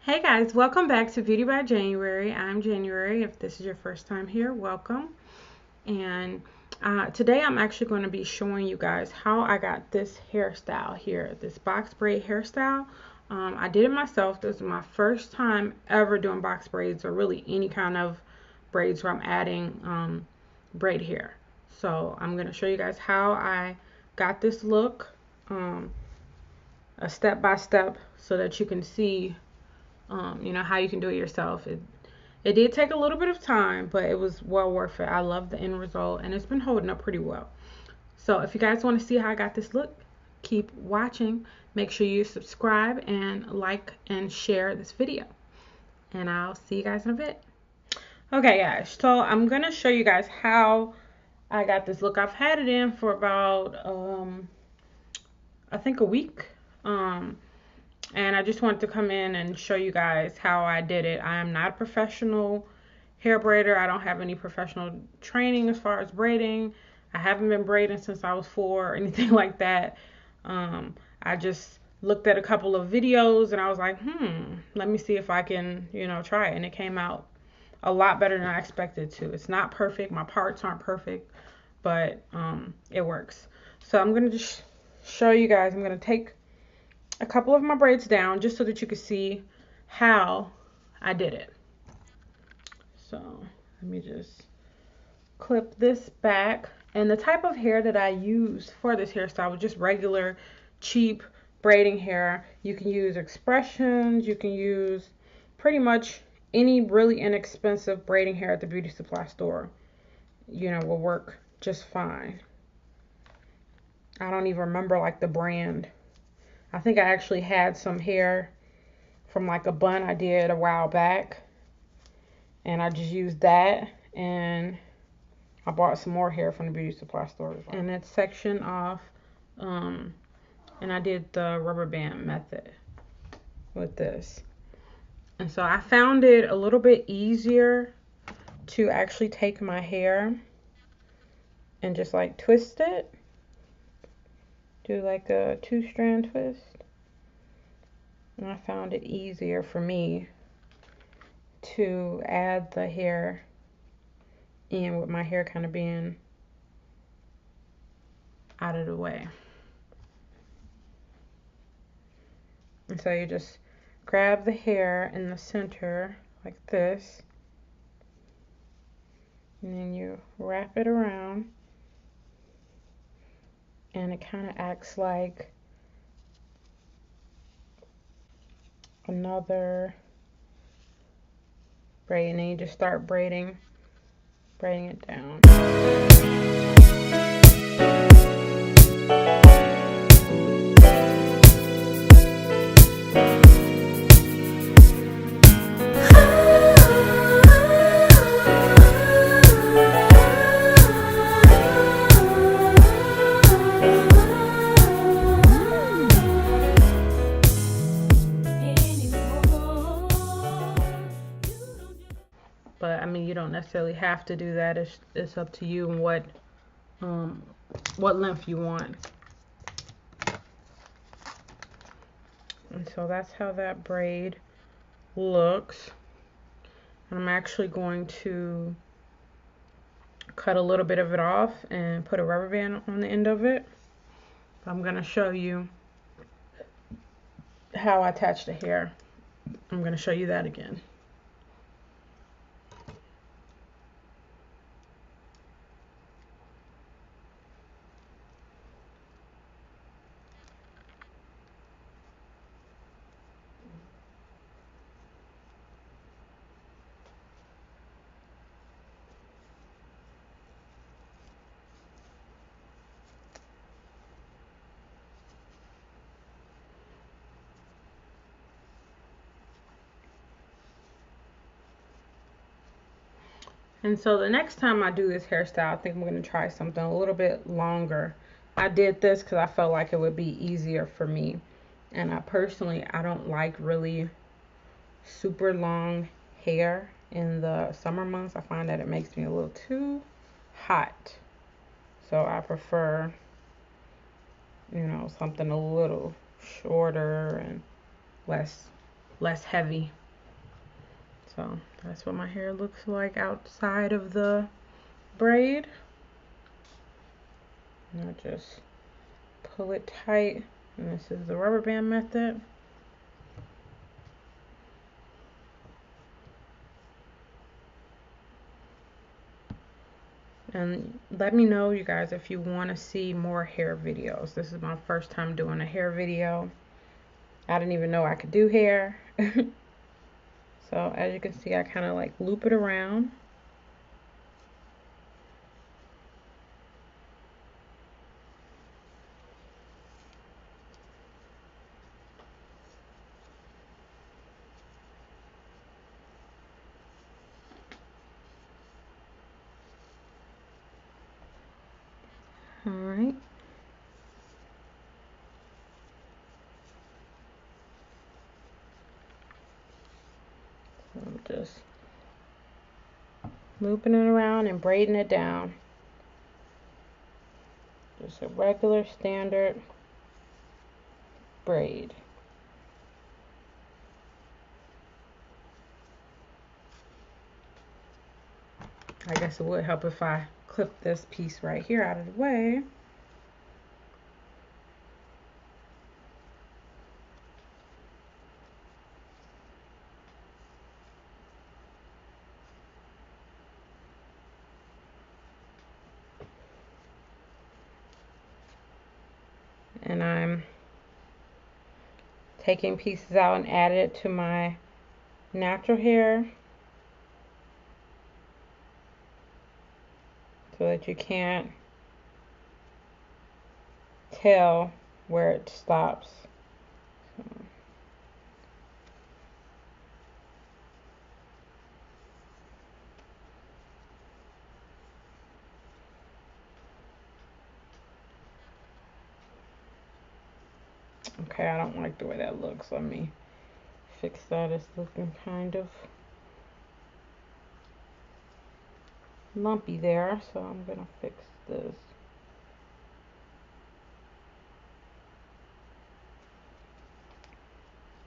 Hey guys, welcome back to Beauty by January. I'm January. If this is your first time here, welcome. And today I'm actually going to be showing you guys how I got this hairstyle here, this box braid hairstyle. I did it myself. This is my first time ever doing box braids or really any kind of braids where I'm adding braid hair. So I'm going to show you guys how I got this look, a step by step, so that you can see how you can do it yourself. It did take a little bit of time, but it was well worth it. I love the end result, and it's been holding up pretty well. So if you guys want to see how I got this look, keep watching. Make sure you subscribe and like and share this video. And I'll see you guys in a bit. Okay, guys, so I'm going to show you guys how I got this look. I've had it in for about, I think a week. And I just wanted to come in and show you guys how I did it. I am not a professional hair braider. I don't have any professional training as far as braiding. I haven't been braiding since I was 4 or anything like that. I just looked at a couple of videos and I was like, let me see if I can, try it. And it came out a lot better than I expected to. It's not perfect. My parts aren't perfect, but it works. So I'm going to just show you guys. I'm going to take a couple of my braids down just so that you can see how I did it. So let me just clip this back. And the type of hair that I used for this hairstyle was just regular cheap braiding hair. You can use expressions, you can use pretty much any really inexpensive braiding hair at the beauty supply store, will work just fine. I don't even remember like the brand. I think I actually had some hair from like a bun I did a while back, and I just used that, and I bought some more hair from the beauty supply store. And it's section off, and I did the rubber band method with this. And so I found it a little bit easier to actually take my hair and just like twist it. Do like a 2-strand twist. And I found it easier for me to add the hair in with my hair kind of being out of the way. And so you just grab the hair in the center like this, and then you wrap it around, and it kind of acts like another braid, and then you just start braiding it down. But I mean, you don't necessarily have to do that. It's up to you and what length you want. And so that's how that braid looks. And I'm actually going to cut a little bit of it off and put a rubber band on the end of it. I'm going to show you how I attach the hair. I'm going to show you that again. And so the next time I do this hairstyle, I think I'm going to try something a little bit longer. I did this because I felt like it would be easier for me. And I don't like really super long hair in the summer months. I find that it makes me a little too hot. So I prefer, something a little shorter and less less heavy. So that's what my hair looks like outside of the braid. And I just pull it tight, and this is the rubber band method. And let me know, you guys, if you want to see more hair videos. This is my first time doing a hair video. I didn't even know I could do hair. So as you can see, I kind of like loop it around. All right. So I'm just looping it around and braiding it down. Just a regular standard braid. I guess it would help if I clip this piece right here out of the way. And I'm taking pieces out and add it to my natural hair so that you can't tell where it stops. Okay, I don't like the way that looks. Let me fix that. It's looking kind of lumpy there, so I'm gonna fix this.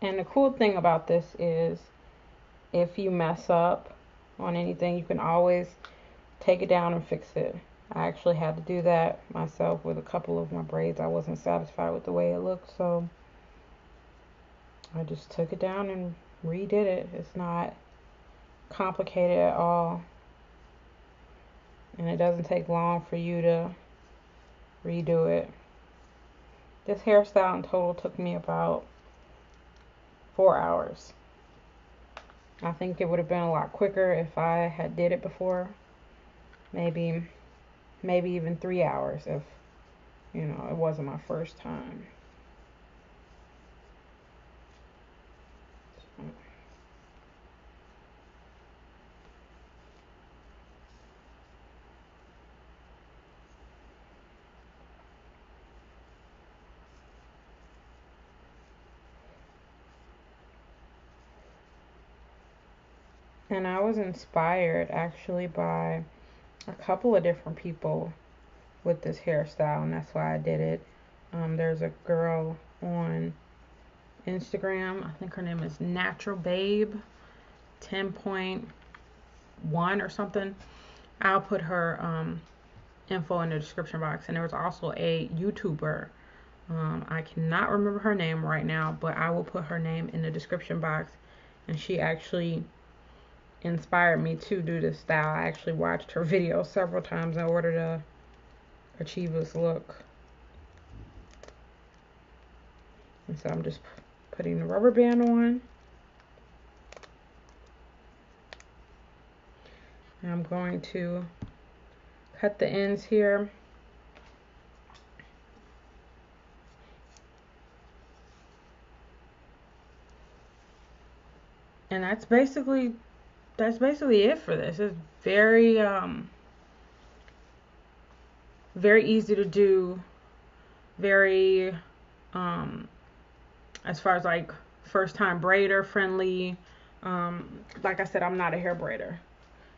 And the cool thing about this is if you mess up on anything, you can always take it down and fix it. I actually had to do that myself with a couple of my braids. I wasn't satisfied with the way it looked, so I just took it down and redid it. It's not complicated at all, and it doesn't take long for you to redo it. This hairstyle in total took me about 4 hours. I think it would have been a lot quicker if I had did it before. Maybe even 3 hours if, you know, it wasn't my first time. And I was inspired actually by a couple of different people with this hairstyle, and that's why I did it. There's a girl on Instagram, I think her name is Natural Babe 10.1 or something. I'll put her info in the description box. And there was also a YouTuber, I cannot remember her name right now, but I will put her name in the description box. And she actually inspired me to do this style. I actually watched her video several times in order to achieve this look. And so I'm just putting the rubber band on. And I'm going to cut the ends here. And that's basically it for this. It's very very easy to do, very as far as like first time braider friendly. Like I said, I'm not a hair braider,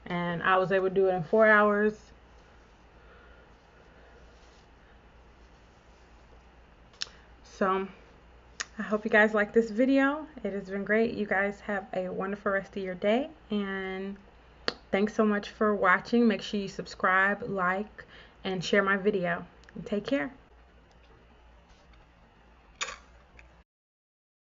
and I was able to do it in 4 hours. So I hope you guys like this video. It has been great. You guys have a wonderful rest of your day, and thanks so much for watching. Make sure you subscribe, like, and share my video. And take care.